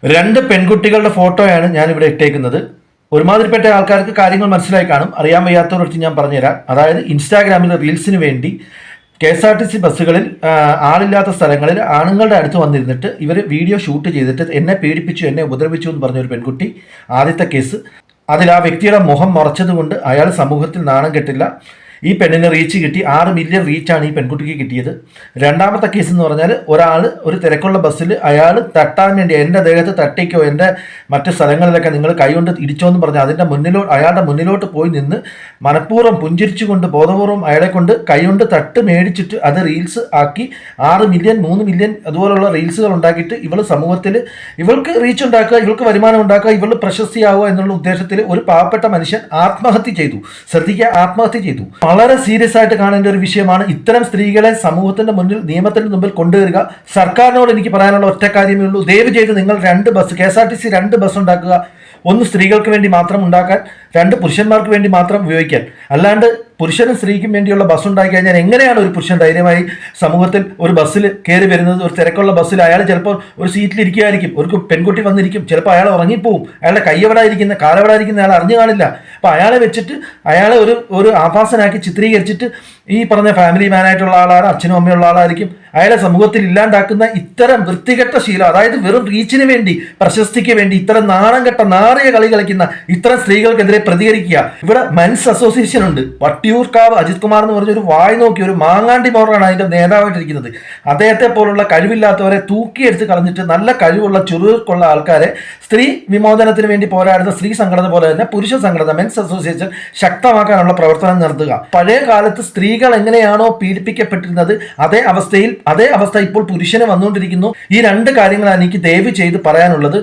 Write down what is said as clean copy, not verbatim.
രണ്ട് പെൺകുട്ടികളുടെ ഫോട്ടോയാണ് ഞാൻ ഇവിടെ ഇട്ടേക്കുന്നത്. ഒരുമാതിരിപ്പെട്ട ആൾക്കാർക്ക് കാര്യങ്ങൾ മനസ്സിലായി കാണും. അറിയാൻ വയ്യാത്തവരടുത്ത് ഞാൻ പറഞ്ഞുതരാം. അതായത് ഇൻസ്റ്റാഗ്രാമിൽ റീൽസിന് വേണ്ടി KSRTC ബസ്സുകളിൽ ആളില്ലാത്ത സ്ഥലങ്ങളിൽ ആണുങ്ങളുടെ അടുത്ത് വന്നിരുന്നിട്ട് ഇവർ വീഡിയോ ഷൂട്ട് ചെയ്തിട്ട് എന്നെ പീഡിപ്പിച്ചു, എന്നെ ഉപദ്രവിച്ചു എന്ന് പറഞ്ഞൊരു പെൺകുട്ടി. ആദ്യത്തെ കേസ്. അതിൽ ആ വ്യക്തിയുടെ മുഖം മറച്ചതുകൊണ്ട് അയാൾ സമൂഹത്തിൽ നാണം കെട്ടില്ല. ഈ പെണ്ണിന് റീച്ച് കിട്ടി. 6 മില്യൺ റീച്ചാണ് ഈ പെൺകുട്ടിക്ക് കിട്ടിയത്. രണ്ടാമത്തെ കേസ് എന്ന് പറഞ്ഞാൽ ഒരാൾ ഒരു തിരക്കുള്ള ബസ്സിൽ അയാൾ തട്ടാൻ വേണ്ടി എൻ്റെ ദേഹത്ത് തട്ടിക്കോ, എൻ്റെ മറ്റു സ്ഥലങ്ങളിലൊക്കെ നിങ്ങൾ കൈകൊണ്ട് ഇടിച്ചോ എന്ന് പറഞ്ഞാൽ അതിൻ്റെ അയാളുടെ മുന്നിലോട്ട് പോയി നിന്ന് മനഃപൂർവ്വം പുഞ്ചിരിച്ചുകൊണ്ട് ബോധപൂർവ്വം അയാളെ കൊണ്ട് കൈകൊണ്ട് തട്ട് മേടിച്ചിട്ട് അത് റീൽസ് ആക്കി 6 മില്യൺ 3 മില്യൺ അതുപോലുള്ള റീൽസുകൾ ഉണ്ടാക്കിയിട്ട് ഇവൾ സമൂഹത്തിൽ ഇവൾക്ക് റീച്ച് ഉണ്ടാക്കുക, ഇവൾക്ക് വരുമാനം ഉണ്ടാക്കുക, ഇവൾ പ്രശസ്തിയാവുക എന്നുള്ള ഉദ്ദേശത്തിൽ ഒരു പാവപ്പെട്ട മനുഷ്യൻ ആത്മഹത്യ ചെയ്തു. ശ്രദ്ധിക്കുക, ആത്മഹത്യ ചെയ്തു. വളരെ സീരിയസ് ആയിട്ട് കാണേണ്ട ഒരു വിഷയമാണ്. ഇത്തരം സ്ത്രീകളെ സമൂഹത്തിന്റെ മുന്നിൽ, നിയമത്തിന്റെ മുമ്പിൽ കൊണ്ടുവരിക. സർക്കാരിനോട് എനിക്ക് പറയാനുള്ള ഒറ്റ കാര്യമേ ഉള്ളൂ. ദയവ് ചെയ്ത് നിങ്ങൾ 2 ബസ് KSRTC 2 ബസ് ഉണ്ടാക്കുക. ഒന്ന് സ്ത്രീകൾക്ക് വേണ്ടി മാത്രം ഉണ്ടാക്കാൻ, 2 പുരുഷന്മാർക്ക് വേണ്ടി മാത്രം ഉപയോഗിക്കാൻ. അല്ലാണ്ട് പുരുഷനും സ്ത്രീക്കും വേണ്ടിയുള്ള ബസ് ഉണ്ടാക്കി കഴിഞ്ഞാൽ എങ്ങനെയാണ് ഒരു പുരുഷൻ ധൈര്യമായി സമൂഹത്തിൽ ഒരു ബസ്സിൽ കയറി വരുന്നത്? ഒരു തിരക്കുള്ള ബസ്സിൽ അയാൾ ചിലപ്പോൾ ഒരു സീറ്റിലിരിക്കുകയായിരിക്കും, ഒരു പെൺകുട്ടി വന്നിരിക്കും, ചിലപ്പോൾ അയാൾ ഉറങ്ങിപ്പോവും, അയാളുടെ കൈയെവിടെ ഇരിക്കുന്ന കാലെവിടെ ഇരിക്കുന്ന അയാൾ അറിഞ്ഞു കാണില്ല. അപ്പോൾ അയാളെ വെച്ചിട്ട് അയാളെ ഒരു ആഭാസനാക്കി ചിത്രീകരിച്ചിട്ട് ഈ പറഞ്ഞ ഫാമിലി മാനായിട്ടുള്ള ആളാണ്, അച്ഛനും അമ്മയുള്ള ആളായിരിക്കും, അയാളെ സമൂഹത്തിൽ ഇല്ലാണ്ടാക്കുന്ന ഇത്തരം വൃത്തികെട്ട ശീലം, അതായത് വെറും റീച്ചിന് വേണ്ടി, പ്രശസ്തിക്ക് വേണ്ടി ഇത്തരം നാണം കെട്ട നാറിയ കളി കളിക്കുന്ന ഇത്തരം സ്ത്രീകൾക്കെതിരെ പ്രതികരിക്കുക. ഇവിടെ മെൻസ് അസോസിയേഷൻ ഉണ്ട്. വട്ടിയൂർക്കാവ് അജിത് കുമാർ എന്ന് പറഞ്ഞ ഒരു വായി നോക്കി ഒരു മാങ്ങാണ്ടി പൗറാണ് അതിന്റെ നേതാവായിട്ടിരിക്കുന്നത്. അദ്ദേഹത്തെ പോലുള്ള കഴിവില്ലാത്തവരെ തൂക്കിയെടുത്ത് കളഞ്ഞിട്ട് നല്ല കഴിവുള്ള ചുറുക്കുള്ള ആൾക്കാരെ, സ്ത്രീ വിമോചനത്തിന് വേണ്ടി പോരാടുന്ന സ്ത്രീ സംഘടന പോലെ തന്നെ പുരുഷ സംഘടന മെൻസ് അസോസിയേഷൻ ശക്തമാക്കാനുള്ള പ്രവർത്തനം നടത്തുക. പഴയ കാലത്ത് സ്ത്രീകൾ എങ്ങനെയാണോ പീഡിപ്പിക്കപ്പെട്ടിരുന്നത് അതേ അവസ്ഥ ഇപ്പോൾ പുരുഷന് വന്നുകൊണ്ടിരിക്കുന്നു. ഈ 2 കാര്യങ്ങളാണ് എനിക്ക് ദയവ് ചെയ്ത് പറയാനുള്ളത്.